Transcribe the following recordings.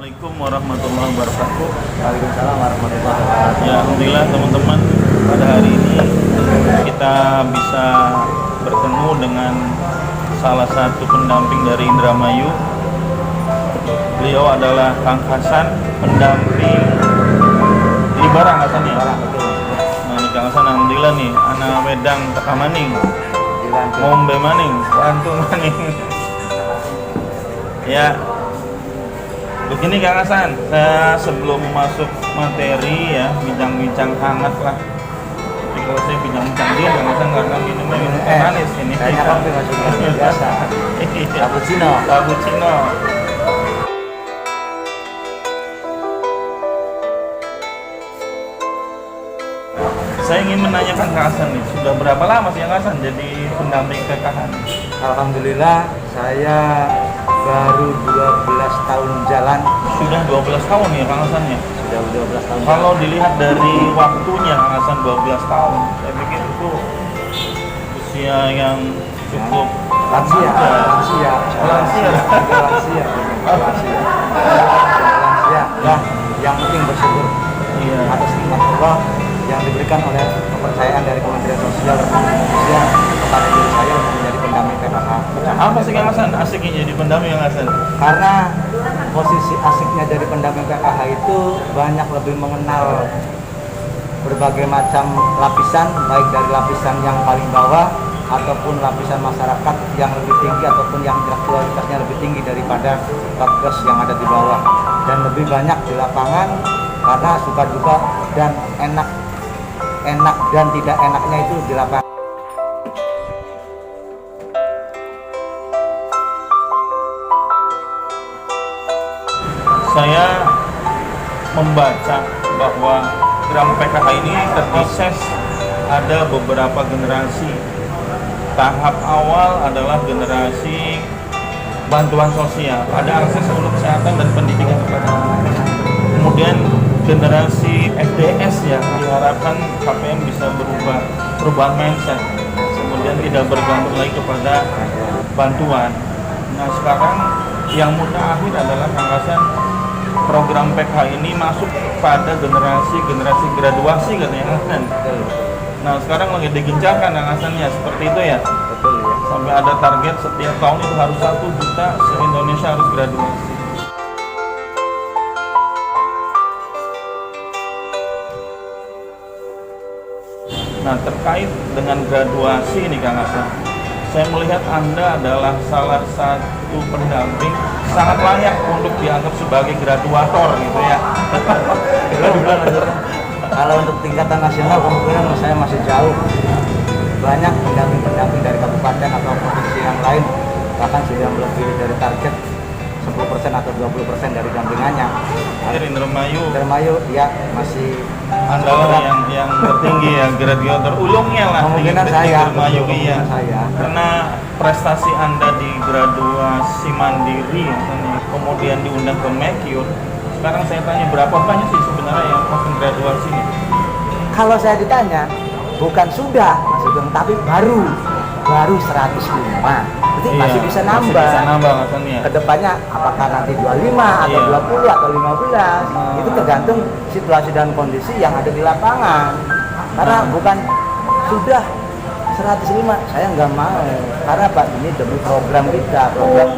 Assalamualaikum warahmatullahi wabarakatuh. Waalaikumsalam warahmatullahi wabarakatuh. Ya, alhamdulillah teman-teman, pada hari ini kita bisa bertemu dengan salah satu pendamping dari Indramayu. Beliau adalah Kang Hasan, pendamping di Barang Hasan ya. Nah, ini Kang Hasan, alhamdulillah nih, anak wedang teka maning, ngombe maning, bantu maning. Ya, begini Kang Hasan, saya sebelum masuk materi ya, bincang-bincang hangat lah. Tapi kalau saya bincang-bincang dia, Kang Hasan karena minumnya minum teh manis ini. Kayaknya kopi maksudnya biasa. Cappuccino. Cappuccino. Saya ingin menanyakan Kang Hasan nih, sudah berapa lama sih Kang Hasan jadi pendamping PKH? Alhamdulillah saya baru 12 tahun jalan. Sudah 12 tahun ya Kang Hasan ya? Sudah 12 tahun. Kalau dilihat dari waktunya Kang Hasan 12 tahun, saya pikir itu usia yang cukup lansia. Ya, yang penting bersyukur atas nikmat Allah yang diberikan oleh kepercayaan dari Kementerian Sosial Republik Indonesia kepada diri saya untuk menjadi pendamping PKH. Apa sih Kang Hasan asiknya jadi pendamping Kang Hasan? Karena posisi asiknya dari pendamping PKH itu banyak lebih mengenal berbagai macam lapisan, baik dari lapisan yang paling bawah ataupun lapisan masyarakat yang lebih tinggi ataupun yang intelektualitasnya lebih tinggi daripada petugas yang ada di bawah, dan lebih banyak di lapangan karena suka duka dan enak dan tidak enaknya itu di lapangan. Saya membaca bahwa Gram PKH ini terproses ada beberapa generasi. Tahap awal adalah generasi bantuan sosial, ada akses untuk kesehatan dan pendidikan kepada anak. Kemudian generasi FDS ya, diharapkan KPM bisa berubah perubahan mindset, kemudian tidak bergantung lagi kepada bantuan. Nah sekarang yang mutakhir adalah Kang Hasan, program PKH ini masuk pada generasi graduasi katanya kan. Nah sekarang lagi digencarkan Kang Hasan ya, seperti itu ya. Betul ya. Sampai ada target setiap tahun itu harus 1 juta se-Indonesia harus graduasi. Nah terkait dengan graduasi ini Kang Hasan, saya melihat Anda adalah salah satu pendamping sangat layak untuk dianggap sebagai graduator gitu ya. Kalau untuk tingkatan nasional kemungkinan saya masih jauh. Banyak pendamping-pendamping dari kabupaten atau provinsi yang lain bahkan sudah melebihi dari target 10% atau 20% dari dampingannya. Indramayu ya masih Anda yang tertinggi ya, graduator ulungnya lah. Kemungkinan saya. Indramayu iya. Saya. Karena prestasi Anda di graduasi mandiri, kemudian diundang ke Mekyun. Sekarang saya tanya berapa banyak sih sebenarnya yang masuk graduasi ini? Kalau saya ditanya, bukan sudah Mas Sugeng, tapi baru 105. Berarti masih bisa nambah. Masih bisa nambah maksudnya. Kedepannya apakah nanti 25 atau 20 atau 15, itu tergantung situasi dan kondisi yang ada di lapangan. Karena bukan sudah 105, saya nggak mau. Karena Pak, ini demi program kita, program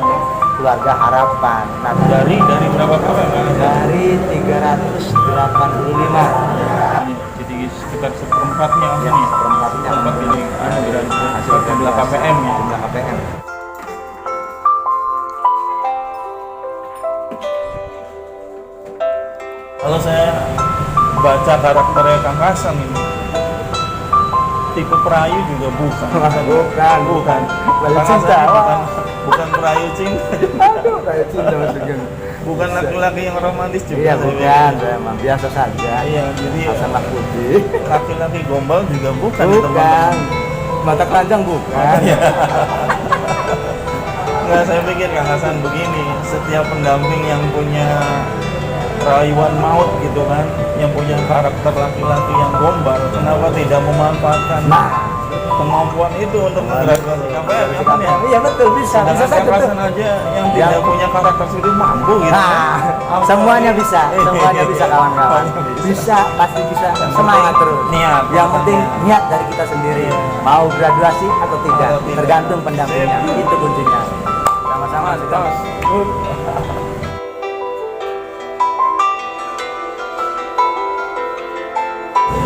Keluarga Harapan. Nah, dari berapa KPM? dari 385. Jadi sekitar seperempatnya Ya, ini. seperempatnya. Seperempat ini Hasil jumlah KPM ya. Jumlah KPM. Kalau saya baca karakternya Kang Hasan ini, tipe perayu juga bukan. Bukan. Perayu Kang Hasan cinta. ini bukan perayu cinta. Aduh, kayak cinta Mas Sugeng. Bukan laki-laki yang romantis juga. Iya, saya bukan, pikir. memang biasa saja. Iya, jadi Hasanlah putih. laki-laki gombal juga bukan. ya, Bukan. teman-teman. Mata keranjang bukan. Iya. Nggak, saya pikir Kang Hasan begini, setiap pendamping yang punya rayuan maut gitu kan, yang punya karakter laki-laki yang gombal, kenapa tidak memanfaatkan? Nah, kemampuan itu untuk graduasi KPM ya kan ya. Iya betul, bisa Sedangkan saja Kak betul. Hasan aja yang tidak punya karakter seperti mampu gitu. Nah, semuanya bisa kawan-kawan. Bisa, pasti bisa. Semangat terus. Niat. Yang penting niat dari kita sendiri. Mau graduasi atau tidak, tergantung pendampingnya. Itu kuncinya. Sama-sama kita.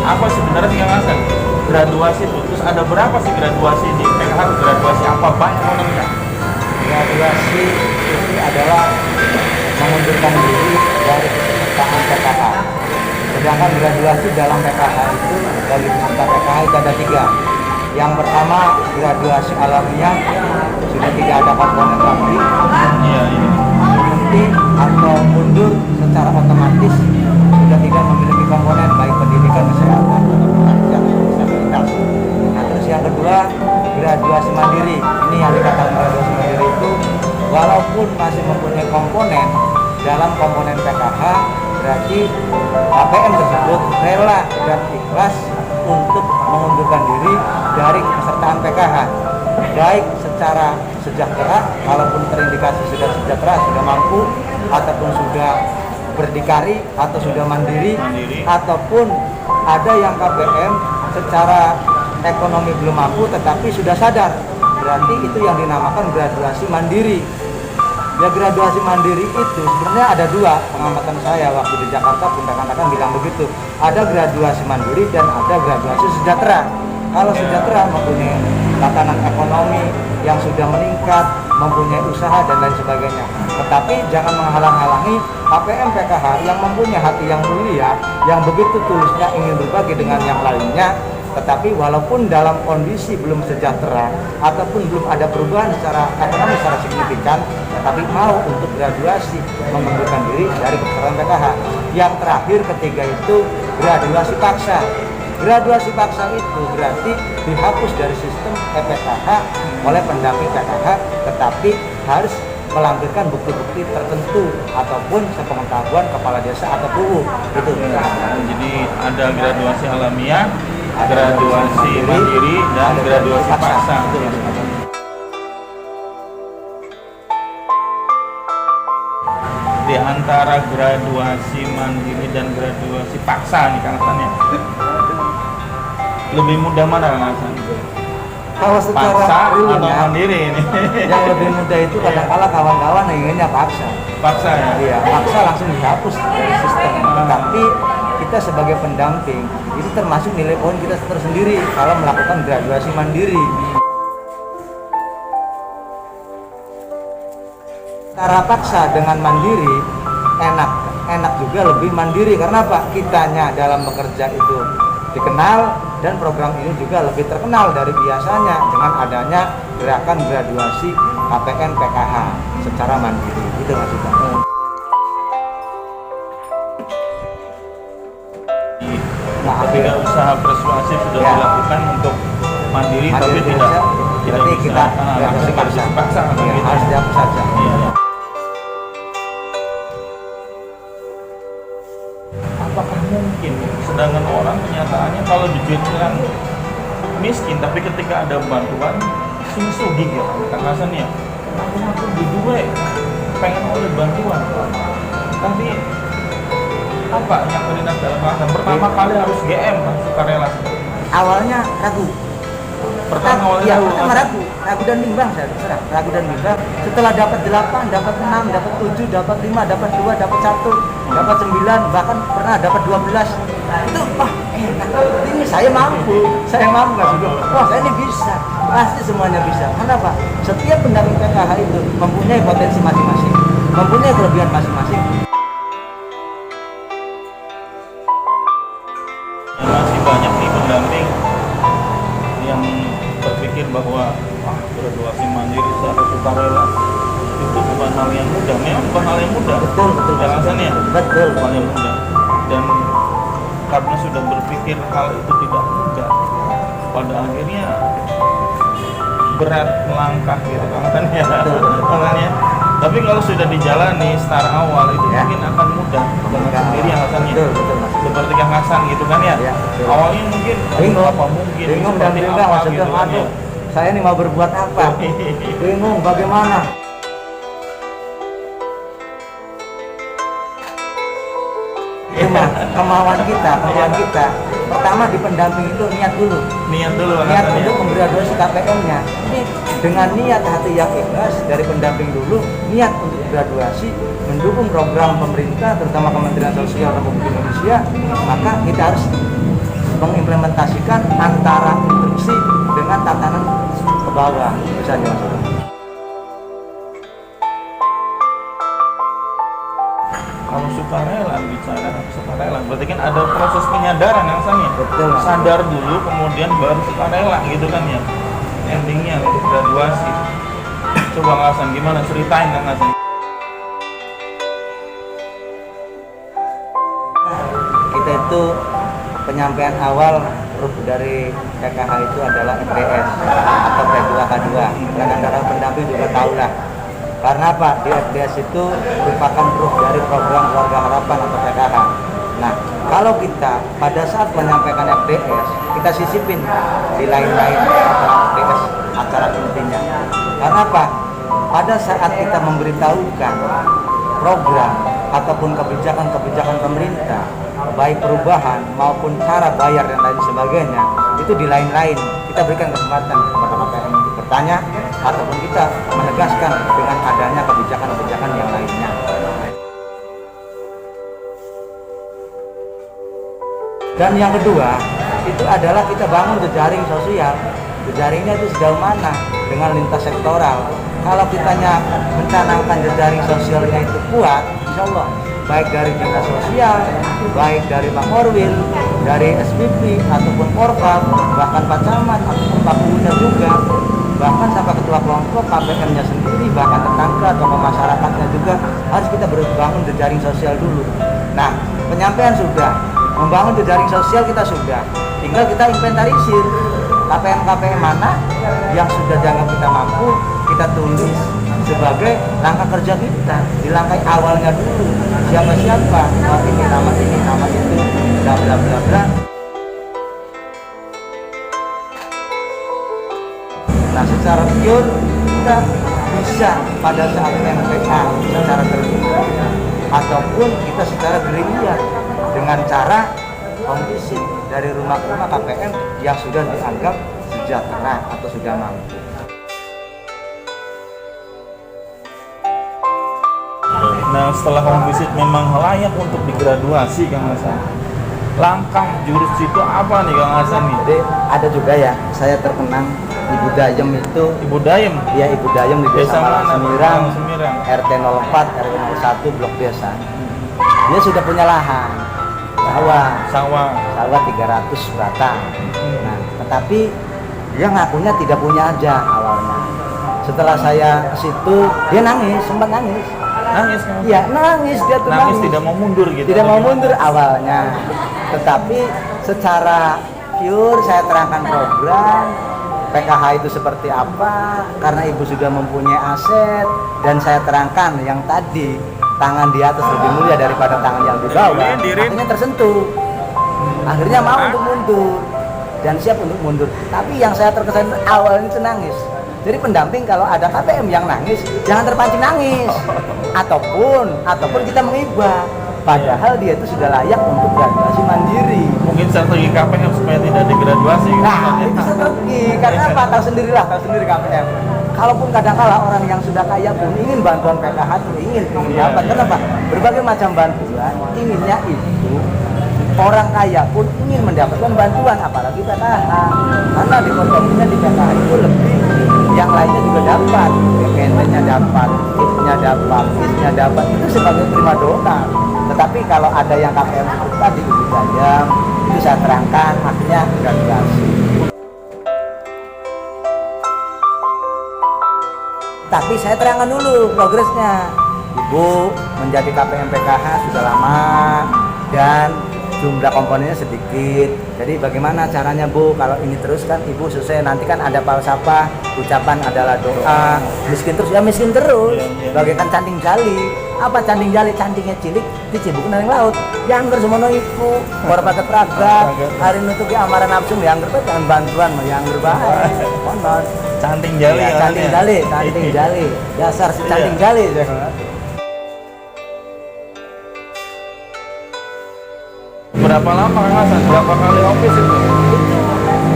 Apa sebenarnya sih Kang Hasan? Graduasi itu, terus ada berapa sih graduasi di PKH? Graduasi apa banyak namanya? Graduasi itu adalah mengundurkan diri dari kepesertaan PKH. Sedangkan graduasi dalam PKH itu, bagi peserta PKH itu ada 3. Yang pertama graduasi alamiah, sudah tidak ada komponen lagi, Iya, iya. berhenti atau mundur secara otomatis, sudah tidak memiliki komponen baik pendidikan, kesehatan, dan disabilitas. Nah, terus yang kedua graduasi mandiri. Ini yang dikatakan graduasi mandiri itu walaupun masih mempunyai komponen dalam komponen PKH, berarti KPM tersebut rela dan ikhlas untuk mengundurkan diri dari kepesertaan PKH, baik secara sejahtera, kalaupun terindikasi sudah sejahtera, sudah mampu, ataupun sudah berdikari atau sudah mandiri, ataupun ada yang KPM secara ekonomi belum mampu tetapi sudah sadar, berarti itu yang dinamakan graduasi mandiri. Ya, graduasi mandiri itu sebenarnya ada 2, pengamatan saya waktu di Jakarta pun rekan-rekan bilang begitu, ada graduasi mandiri dan ada graduasi sejahtera. Kalau sejahtera mempunyai tatanan ekonomi yang sudah meningkat, mempunyai usaha dan lain sebagainya, tetapi jangan menghalang-halangi KPM PKH yang mempunyai hati yang mulia, yang begitu tulusnya ingin berbagi dengan yang lainnya, tetapi walaupun dalam kondisi belum sejahtera ataupun belum ada perubahan secara ekonomi secara signifikan, tetapi mau untuk graduasi mengundurkan diri dari pesertaan PKH. Yang terakhir ketiga itu graduasi paksa. Graduasi paksa itu berarti dihapus dari sistem EPKH oleh pendamping PKH, tetapi harus melampirkan bukti-bukti tertentu ataupun sepengetahuan kepala desa atau PUU. Itu. Jadi ada graduasi alamiah, graduasi mandiri, dan graduasi paksa. Di antara graduasi mandiri dan graduasi paksa nih Kang Hasan ya, lebih mudah mana Kang Hasan? Kalau secara Paksa atau realnya, mandiri ini? yang lebih mudah itu kadang-kala kawan-kawan inginnya paksa. Paksa ya? Iya, paksa langsung dihapus dari sistem. Tetapi kita sebagai pendamping itu termasuk nilai poin kita tersendiri kalau melakukan graduasi mandiri. Cara paksa dengan mandiri enak juga lebih mandiri, karena apa? Kitanya dalam bekerja itu dikenal dan program ini juga lebih terkenal dari biasanya dengan adanya gerakan graduasi KPM PKH secara mandiri. Itu maksudnya. Ketika usaha persuasif sudah Ya. dilakukan untuk mandiri, tapi Mandiri tidak bisa, berarti bisa, kita langsung graduasi paksa atau Ya, gitu. harus dihapus saja. Iya, iya. Apakah mungkin sedangkan orang kenyataannya kalau dijualkan miskin, tapi ketika ada bantuan sing sugih ya Kang Hasan ya, aku di duwe pengen oleh bantuan, tapi apa yang terlintas dalam Hasan? Pertama kali harus GM kan, sukarela. Awalnya ragu. Pertama awalnya ya, ragu, pertama kan? ragu dan bimbang, saya terserah. Ragu dan bimbang. Setelah dapat 8, dapat 6, dapat 7, dapat 5, dapat 2, dapat 1, dapat 9, bahkan pernah dapat 12. Itu enak. Ini saya mampu nggak sih? Wah, saya ini bisa. Pasti semuanya bisa. Kenapa? Setiap pendamping PKH itu mempunyai potensi masing-masing, mempunyai kelebihan masing-masing. Masih banyak nih pendamping yang berpikir bahwa graduasi mandiri secara sukarela itu bukan hal yang mudah. Memang bukan hal yang mudah. Betul. Kang Hasan ya? Betul. Bukan hal yang mudah. Dan karena sudah berpikir hal itu tidak mudah, pada akhirnya berat melangkah gitu Kang Hasan ya. Betul. Makanya Tapi kalau sudah dijalani secara awal itu Ya. mungkin akan mudah dengan sendiri yang Hasannya. Betul Mas. Seperti Kang Hasan gitu kan ya. Ya, betul. Awalnya mungkin Bingung. apa mungkin Bingung dan seperti bingung apa maksudnya, gitu kan ya. aduh, saya ini mau berbuat apa? Bingung bagaimana? Cuma kemauan kita. Pertama di pendamping itu niat dulu. Niat dulu Kang Niat Hasan ya. untuk memgraduasi KPM-nya. Ini dengan niat hati yang ikhlas dari pendamping dulu, niat untuk graduasi, mendukung program pemerintah, terutama Kementerian Sosial Republik Indonesia, maka kita harus mengimplementasikan antara instruksi dengan tatanan ke bawah, misalnya Mas. Kalau sukarela, bicara sukarela, berarti kan ada proses penyadaran yang Hasan ya. Betul, Mas. Sadar dulu, kemudian baru sukarela gitu kan ya. Endingnya untuk graduasi. Coba Kang Hasan, gimana ceritain Kang Hasan? Kita itu penyampaian awal huruf dari PKH itu adalah FDS atau P2K2. Kadang-kadang pendamping juga tahu lah. Karena apa? Di FDS itu merupakan huruf dari program Keluarga Harapan atau PKH. Nah, kalau kita pada saat menyampaikan FDS, kita sisipin di lain-lain FDS acara intinya. Karena apa? Pada saat kita memberitahukan program ataupun kebijakan-kebijakan pemerintah, baik perubahan maupun cara bayar dan lain sebagainya, itu di lain-lain kita berikan kesempatan kepada KPM untuk bertanya ataupun kita menegaskan dengan adanya kebijakan-kebijakan yang lainnya. Dan yang kedua itu adalah kita bangun jejaring sosial. Jejaringnya itu sejauh mana dengan lintas sektoral. Kalau kitanya mencanangkan jejaring sosialnya itu kuat, insya Allah baik dari dinas sosial, baik dari Pak Morwil, dari SPP ataupun Porpap, bahkan Pak Camat ataupun Pak Bunda juga, bahkan sampai ketua kelompok KPM-nya sendiri, bahkan tetangga atau masyarakatnya juga harus kita berbangun jejaring sosial dulu. Nah, penyampaian sudah, membangun jejaring sosial kita sudah, tinggal kita inventarisir KPM-KPM mana yang sudah dianggap kita mampu, kita tulis sebagai langkah kerja kita di langkah awalnya dulu. Siapa-siapa, oh ini, nama itu, bla bla bla bla. Nah, secara pure kita bisa pada saat MPK secara terbuka ataupun kita secara gerilya dengan cara kompetisi dari rumah ke rumah KPM yang sudah dianggap sejahtera atau sudah mampu. Nah, setelah home visit memang layak untuk digraduasi Kang Hasan. Langkah jurus itu apa nih Kang Hasan nih? Jadi ada juga ya, saya terkenang Ibu Dayem itu. Ibu Dayem. Ya, Ibu Dayem di Desa Malang Semirang, Semirang. RT 04, RW 01, Blok Desa. Dia sudah punya lahan, sawah 300 batang. Nah, tetapi dia ngakunya tidak punya aja awalnya. Setelah saya ke situ, dia nangis, sempat nangis. Nangis kan? Iya, nangis, dia tuh Nangis tidak mau mundur gitu. tidak mau mundur awalnya, tetapi secara pure saya terangkan program PKH itu seperti apa, karena ibu sudah mempunyai aset, dan saya terangkan yang tadi tangan di atas lebih mulia daripada tangan yang di bawah, akhirnya tersentuh, akhirnya mau untuk mundur dan siap untuk mundur. Tapi yang saya terkesan awalnya itu nangis. Jadi pendamping kalau ada KPM yang nangis, jangan terpancing nangis, ataupun kita menghibah. Padahal dia itu sudah layak untuk graduasi mandiri. Mungkin strategi KPM supaya tidak digraduasi. Nah, itu strategi. Karena apa? Tahu sendiri KPM. Kalaupun kadang-kala orang yang sudah kaya pun ingin bantuan PKH tuh ingin dapat. Kenapa? Berbagai macam bantuan, inginnya itu orang kaya pun ingin mendapatkan bantuan, apalagi PKH. Karena dikotominya di PKH itu lebih, yang lainnya juga dapat, BPNT-nya dapat, KIP-nya dapat, KIS-nya dapat, itu sebagai prima dona. Tetapi kalau ada yang KPM seperti tadi Ibu Dayem, itu saya terangkan, akhirnya graduasi. Tapi saya terangkan dulu progresnya. Ibu menjadi KPM PKH sudah lama dan jumlah komponennya sedikit. Jadi bagaimana caranya Bu? Kalau ini terus kan Ibu selesai, nanti kan ada falsafah ucapan adalah doa, miskin terus ya miskin terus. Iya. Bagaikan canding jali. Apa canding jali? Candingnya cilik dicibuk nang laut. Yang semono iku, ora paket pragat. Hari nutupi amaran nafsu yang dengan bantuan yang bae. Konon. Canting jali Ya, kan canting ya? jali, canting jali. Dasar si canting Iya. jali. Berapa lama Kang Hasan? Berapa kali office itu?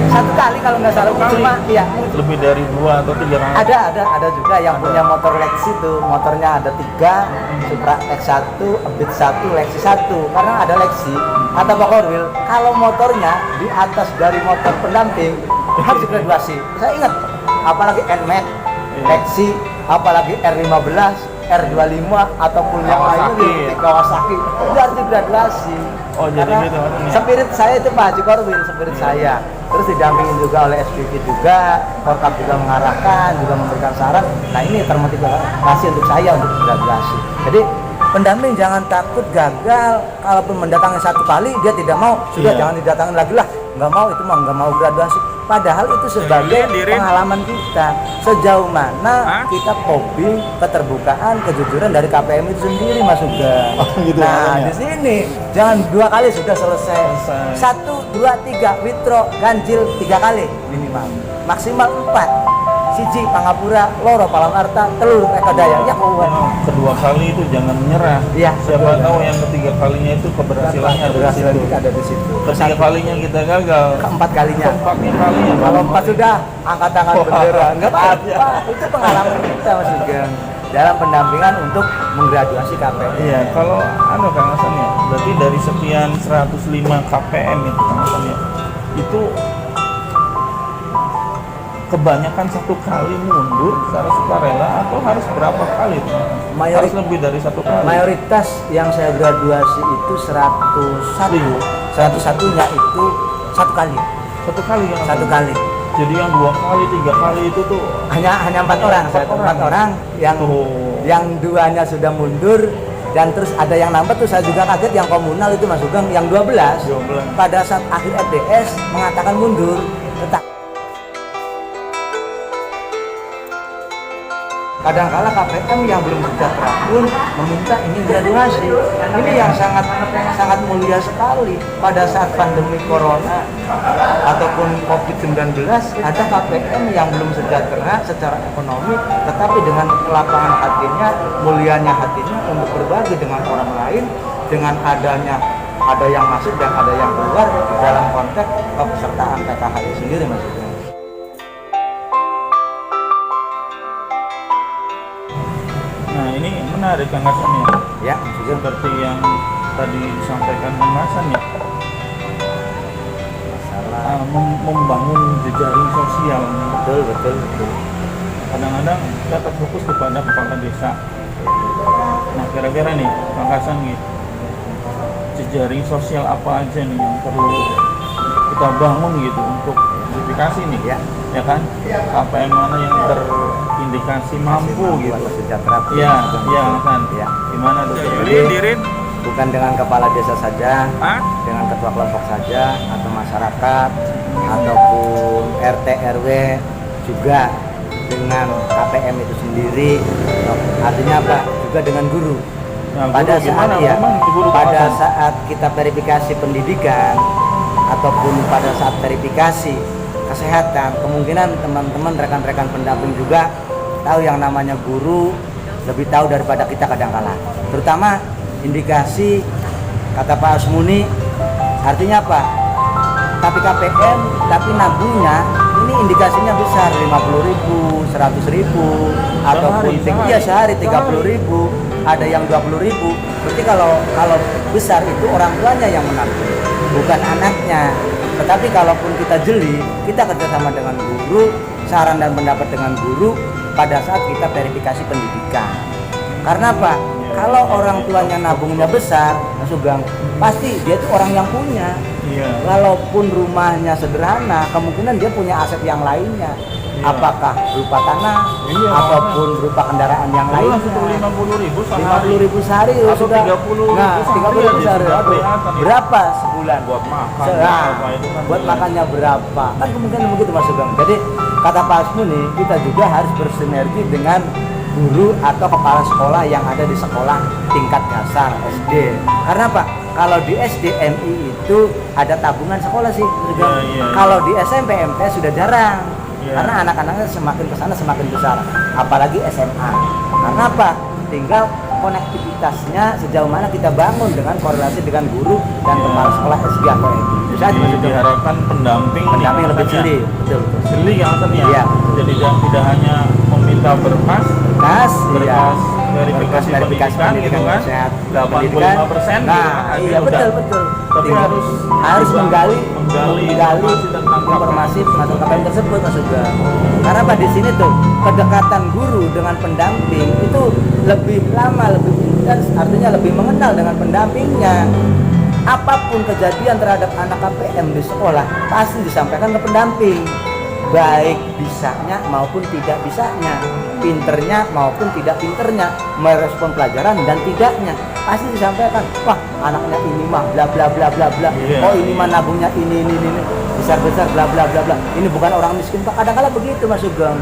Satu kali kalau nggak salah Satu kali? cuma ya Lebih dari 2 atau 3 kali? ada juga yang punya motor Lexi tuh, motornya ada 3, Supra X1, Beat 1, Lexi 1. Karena ada Lexi atau Powerwheel, kalau motornya di atas dari motor pendamping harus digraduasi. Saya ingat, apalagi NMAX, Lexi, apalagi R15, R25 ataupun yang Kawasaki. lainnya di Kawasaki, itu harus digraduasi. Oh, jadi Karena gitu maksudnya. spirit saya itu Pak Haji Korwin, spirit saya. Terus didampingin juga oleh SPV juga, Korkap juga mengarahkan, juga memberikan saran. Nah ini termotivasi untuk saya untuk graduasi. Jadi pendamping jangan takut gagal. Kalaupun mendatangi 1 kali dia tidak mau, sudah Iya. jangan didatangi lagi lah. Nggak mau itu mah nggak mau graduasi. Padahal itu sebagai Dirin. pengalaman kita. Sejauh mana Hah? kita hobi, keterbukaan, kejujuran dari KPM itu sendiri Mas Sugeng. Oh, gitu Nah maksudnya. di sini jangan 2 kali sudah selesai. 1, 2, 3 witro ganjil 3 kali minimal, maksimal 4. Siji Pangapura, loro Palamarta, telur Ekadaya. Ya kawan. Kedua kali itu jangan menyerah. Iya, Siapa betul. tahu yang ketiga kalinya itu keberhasilannya ada di Keberhasilan situ. kita ada di situ. Ketiga kalinya kita gagal. Keempat kalinya. Keempatnya kalinya Kalau 4 sudah angkat tangan bendera. Enggak Iya. apa-apa. Itu pengalaman kita Mas Sugeng dalam pendampingan untuk menggraduasi KPM. Iya, kalau Kang Hasan ya, berarti dari sekian 105 KPM itu Kang Hasan ya, itu kebanyakan 1 kali mundur secara sukarela atau harus berapa kali? Harus lebih dari 1 kali. Mayoritas yang saya graduasi itu 101. 101-nya itu 1 kali. 1 kali ya? 1 kali. Jadi yang 2 kali, 3 kali itu tuh Hanya 4 orang. Saya tahu 4 orang yang Tuh. yang 2-nya sudah mundur dan terus ada yang nambah tuh saya juga kaget yang komunal itu Mas Sugeng yang 12 12. pada saat akhir FDS mengatakan mundur tetap. Kadang-kala KPM yang belum sejahtera pun meminta ingin graduasi. Ini yang sangat mulia sekali. Pada saat pandemi corona ataupun COVID-19 ada KPM yang belum sejahtera secara ekonomi, tetapi dengan kelapangan hatinya, mulianya hatinya untuk berbagi dengan orang lain, dengan adanya ada yang masuk dan ada yang keluar dalam konteks kepesertaan PKH itu sendiri maksudnya. Nah ini menarik Kang Hasan ya. Ya, maksudnya Seperti yang tadi disampaikan Kang Hasan ya, masalah. membangun jejaring sosial. Betul. Kadang-kadang kita terfokus kepada kepala desa. Nah kira-kira nih Kang Hasan nih, jejaring sosial apa aja nih yang perlu kita bangun gitu untuk verifikasi nih, Ya. kan? Apa yang mana yang terindikasi mampu gitu? Sejahtera. Iya, kan. Ya. Gimana tuh? Jadi, bukan dengan kepala desa saja, Hah? dengan ketua kelompok saja, atau masyarakat, ataupun RT RW juga dengan KPM itu sendiri. Artinya apa? Juga dengan guru. Nah, Pada guru saat gimana? ya, Gimana guru pada Kang Hasan? saat kita verifikasi pendidikan ataupun pada saat verifikasi kesehatan, kemungkinan teman-teman rekan-rekan pendamping juga tahu yang namanya guru lebih tahu daripada kita kadang-kala. Terutama indikasi kata Pak Asmuni, artinya apa? Tapi KPM, tapi nabungnya ini indikasinya besar, 50.000, 100.000, ataupun sehari 30.000, ada yang 20.000. Berarti kalau besar itu orang tuanya yang menabung, bukan anaknya. Tetapi kalaupun kita jeli, kita kerjasama dengan guru, saran dan pendapat dengan guru pada saat kita verifikasi pendidikan. Karena apa? Kalau orang tuanya nabungnya besar, Mas Sugeng, pasti dia itu orang yang punya. Iya. Walaupun rumahnya sederhana, kemungkinan dia punya aset yang lainnya. apakah berupa tanah Iya, ataupun berupa kendaraan yang Jelas lainnya. itu 50.000 sehari. 50.000 sehari Atau sudah. 30.000 Nah, sehari 30.000 aja sehari. sudah Aduh, kelihatan itu. berapa sebulan? Buat makan, Nah, apa itu kan buat iya. makannya berapa? Kan kemungkinan begitu Mas Sugeng. Jadi kata Pak Asmu nih, kita juga harus bersinergi dengan guru atau kepala sekolah yang ada di sekolah tingkat dasar SD. Karena apa? Kalau di SDMI itu ada tabungan sekolah sih, Mas Sugeng. Iya. Kalau di SMP MT sudah jarang. Iya. Karena anak-anaknya semakin ke sana semakin besar, apalagi SMA. Karena apa? Tinggal konektivitasnya sejauh mana kita bangun dengan korelasi dengan guru dan Iya. kepala sekolah SD atau MT. Bisa Jadi Mas Sugeng. diharapkan pendamping Pendamping lebih maksudnya jeli, betul betul. jeli yang ya. Iya. Jadi tidak hanya meminta berkas, Berkas, berkas verifikasi pendidikan gitu kan, sehat, 85% gitu Nah, kan, iya udah. betul betul. Tapi Tinggal- harus menggali informasi tentang informasi tentang KPM tersebut Mas Sugeng. Karena apa di sini tuh kedekatan guru dengan pendamping itu lebih lama, lebih intens, artinya lebih mengenal dengan pendampingnya. Apapun kejadian terhadap anak KPM di sekolah pasti disampaikan ke pendamping, baik bisanya maupun tidak bisanya, pinternya maupun tidak pinternya, merespon pelajaran dan tidaknya pasti disampaikan. Wah, anaknya ini mah bla bla bla bla bla. Iya, Oh, ini mah iya. nabungnya ini besar besar bla bla bla bla. Ini bukan orang miskin Pak. Kadang-kadang begitu Mas Sugeng.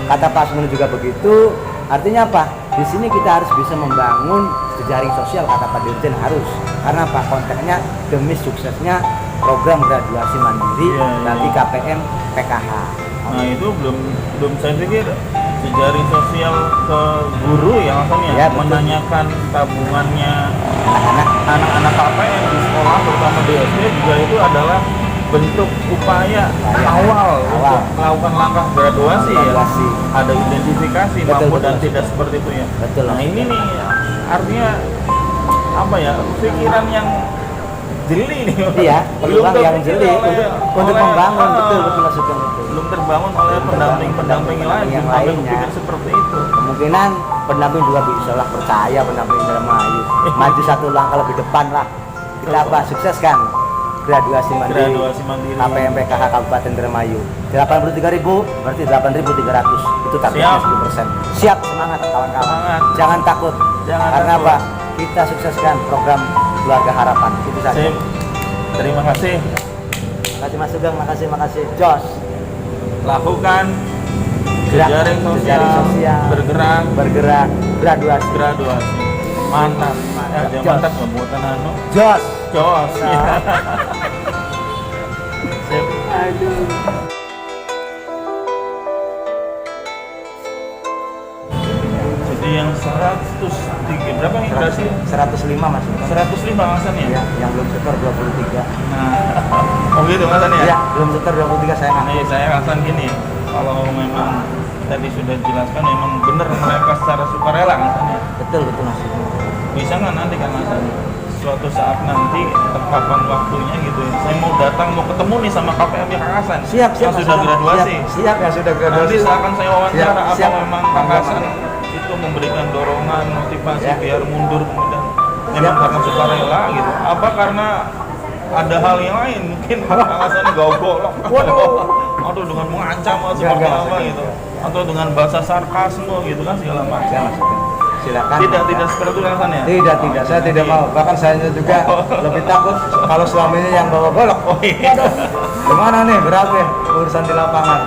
Kata Pak Asmun juga begitu. Artinya apa? Di sini kita harus bisa membangun jejaring sosial, kata Pak Dirjen harus. Karena apa? Konteksnya demi suksesnya program graduasi mandiri Iya, iya. nanti KPM PKH. Nah itu belum saya pikir jejaring sosial ke guru ya maksudnya Ya, betul. menanyakan tabungannya Anak-anak anak-anak KPM di sekolah terutama di SD juga itu adalah bentuk upaya awal untuk melakukan langkah graduasi, Graduasi. ya. Ada identifikasi Betul, mampu betul, dan Mas. tidak seperti itu ya. Betul, Nah Mas. ini nih artinya apa ya pikiran yang jeli nih. iya, peluang yang terpikir jeli oleh- untuk oleh- membangun, ah, betul betul Mas Sugeng itu. belum terbangun oleh Belum pendamping-pendamping terbangun lain yang belum sampai lainnya. berpikir seperti itu. Kemungkinan pendamping juga bisa lah percaya pendamping Indramayu maju satu langkah lebih depan lah. Kita apa sukseskan graduasi mandiri KPM PKH Kabupaten Indramayu. 83.000 berarti 8.300 itu targetnya Siap. 10%. Siap, semangat kawan-kawan. Semangat. Jangan takut. Jangan Karena takut. apa? Kita sukseskan program Keluarga Harapan. Itu saja. Sip. Terima kasih. Makasih Mas Sugeng, makasih Jos. Lakukan Gerak, jejaring jejaring sosial. bergerak Bergerak graduasi. Mantap. Mantap. Ya, Jos. mantap pembuatan anu. Jos. Jos. Nah. Sip. Jadi yang 103 berapa nih berarti? 105 Mas Sugeng. 105 alasan ya? Ya, yang belum setor 23. Nah, oh gitu alasan ya? Iya, belum setor 23 saya Nah, ngaku. saya alasan gini, kalau memang tadi sudah dijelaskan memang benar mereka secara sukarela alasannya. Betul Mas. Bisa nggak nanti kan alasan suatu saat nanti kapan waktunya gitu ya. Saya mau datang mau ketemu nih sama KPM Kang Hasan Siap, yang Mas sudah Sugeng. graduasi. Siap yang sudah Nanti graduasi. seakan saya wawancara Siap. apa memang Kang Hasan itu memberikan dorongan motivasi Ya. biar mundur kemudian memang Siap. karena sukarela gitu. Apa karena ada hal yang lain mungkin Kang Hasan golok. Aduh dengan mengancam atau seperti Mas. apa gitu. Atau dengan bahasa sarkasme gitu kan segala Ya, macam. Mas Sugeng. Silakan. Tidak seperti itu Kang Hasan ya? Tidak, saya tidak mau. Bahkan saya juga lebih takut kalau suaminya yang bawa golok. Oh iya. Gimana nih, berat ya urusan di lapangan.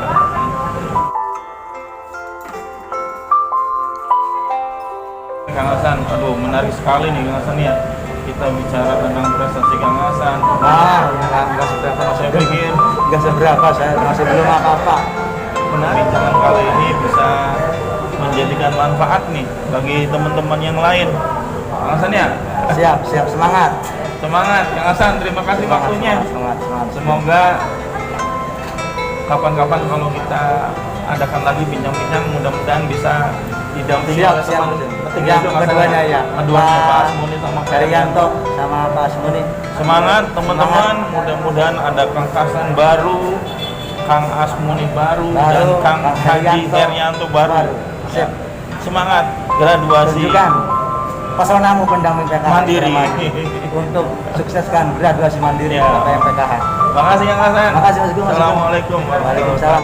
Kang Hasan, aduh menarik sekali nih Kang Hasan ya. Kita bicara tentang prestasi Kang Hasan. Nah, nggak seberapa Mas Saya Sugeng. pikir Nggak seberapa, saya masih belum apa-apa. perbincangan kali ini bisa menjadikan manfaat nih bagi teman-teman yang lain. Kang Hasan ya, Siap, semangat. semangat Kang Hasan, terima kasih waktunya. Semangat. Semoga kapan-kapan kalau kita adakan lagi bincang-bincang mudah-mudahan bisa didampingi Siap, oleh teman siap. ketiga Yang itu Kang Hasan keduanya ya. Keduanya Pak Pak Asmuni sama Pak Herianto sama Pak Asmuni. Semangat teman-teman, mudah-mudahan ada Kang Hasan baru, Kang Asmuni baru, dan Kang Haji Herianto baru. Siap. Semangat graduasi Tunjukkan pesonamu pendamping PKH mandiri. Indramayu untuk sukseskan graduasi mandiri Ya. KPM PKH. Makasih Kang Hasan. Makasih Mas Gung. Assalamualaikum warahmatullahi wabarakatuh. Waalaikumsalam.